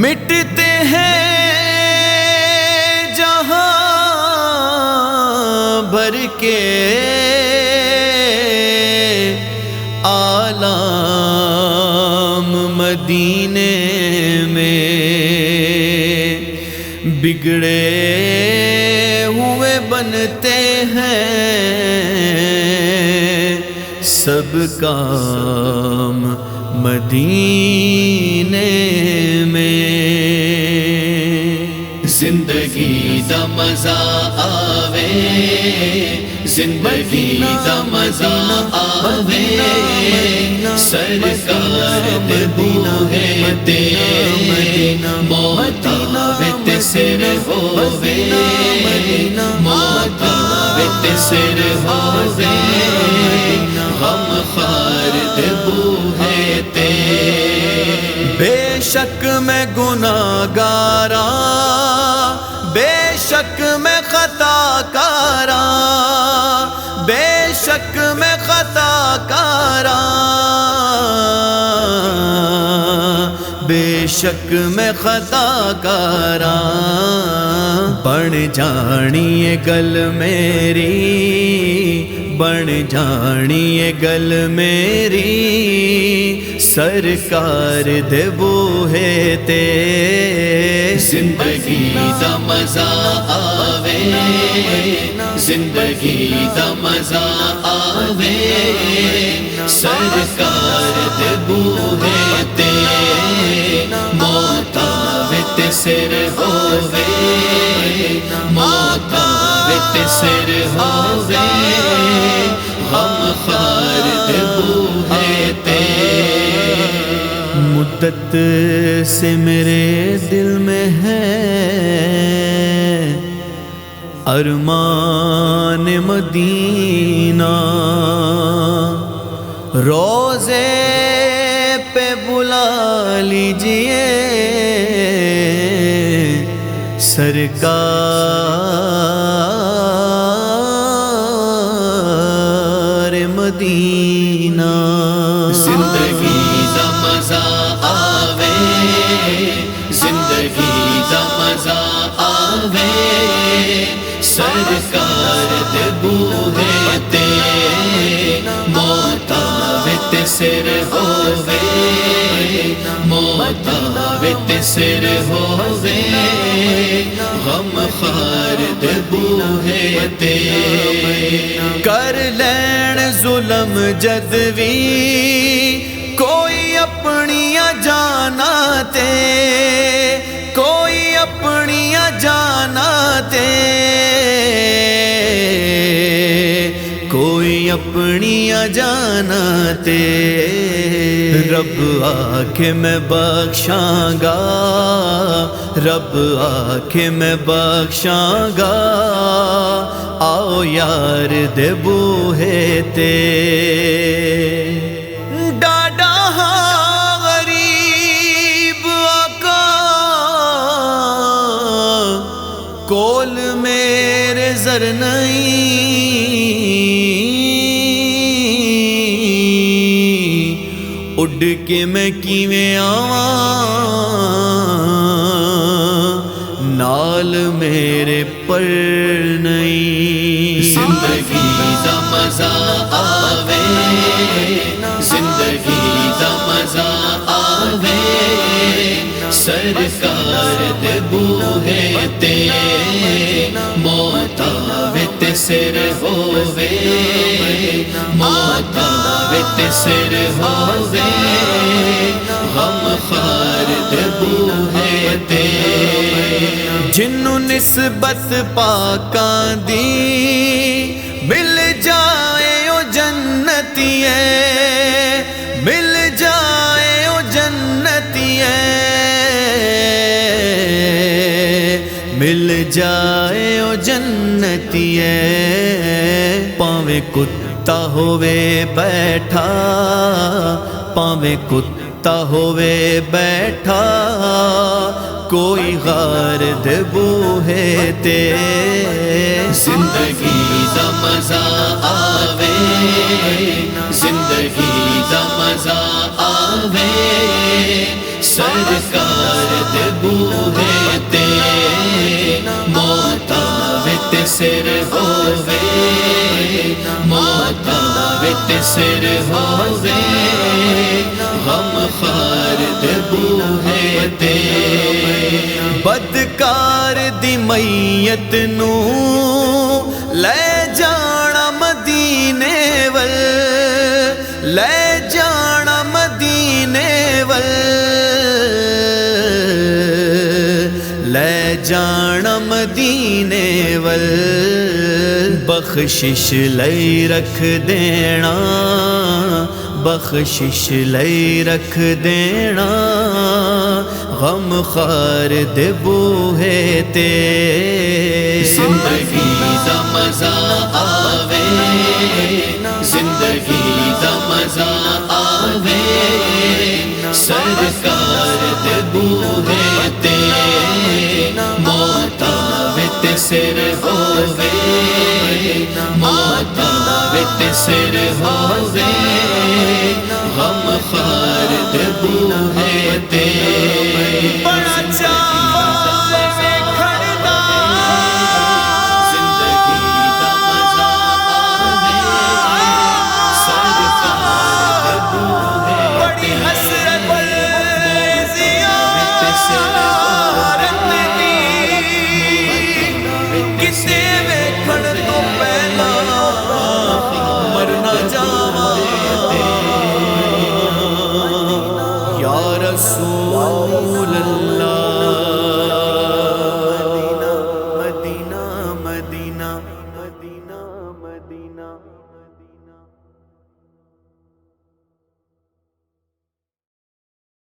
مٹتے ہیں جہاں بھر کے عالم مدینے میں، بگڑے ہوئے بنتے ہیں سب کام مدینے میں۔ زندگی دا مزہ آوے، زندگی دا مزہ آوے، سرکار دے بوہے تے موت آوے تے سر ہووے، موت آوے تے سر ہووے، غم خار دے بوہے تے۔ بے شک میں گناہگاراں، بے شک میں خطا کاراں، بے شک میں خطا کاراں، بے شک میں خطا کاراں۔ بن جانی ہے گل میری، بن جانی ہے گل میری، سرکار دے بوہے تے۔ زندگی دا مزہ آوے، زندگی دا مزہ آوے، سرکار دے بوہے تے موت آوے تے سر ہووے، موت آوے تے سر ہووے، غم خار دے بوہے تے۔ مدت سے میرے دل میں ہے ارمان مدینہ، روزے پہ بلا لیجئے سرکار مدینہ۔ زندگی دا مزہ آوے، زندگی دا مزہ آوے، سرکار دے بوہے تے موت آوے تے سر ہووے، موت آوے تے سر ہووے، غم خار دے بوہے تے۔ کر لین ظلم جد وی کوئی اپنیاں جانا تے، کوئی اپنیاں جانا تے، کوئی اپنیاں جانا تے۔ رب آکھے میں بخشاں گا، رب آکھے میں بخشاں گا، آؤ یار دے بوہے تے۔ ڈاڈا ہاں غریب آقا کول میرے زر نہیں، اڈ کے میں کیویں آواں نال میرے پر نہیں۔ زندگی دا مزہ آوے، زندگی دا مزہ آوے، سرکار دے بوہے تے موت آوے تے سر ہووے، موت آوے تے سر ہووے، غم خار دے بوہے تے۔ جنوں نسبت پاکاں دی مل جائے او جنتی ہے، مل جائے او جنتی ہے، مل جائے او جنتی ہے۔ پاویں کتا ہووے بیٹھا، پاویں کتا ہووے بیٹھا، کوئی غار دے بوہے تے۔ زندگی دا مزہ آوے، زندگی دا مزہ آوے، آوے سرکار دے بوہے تے موت آوے تے سر ہووے موت آوے تے سر ہووے غم خار دے بوہے تے بدکار دی میت نو لے جانا مدینے ول لے جانا مدینے ول لے جانا مدینے ول بخشش لئی رکھ دینا بخشش لئی رکھ دینا غم خار دے بوہے تے زندگی دا مزہ آوے زندگی دا مزہ آوے سرکار دے بوہے تے موت آوے تے سر ہووے موت آوے تے سر ہووے غم خار دے بوہے تے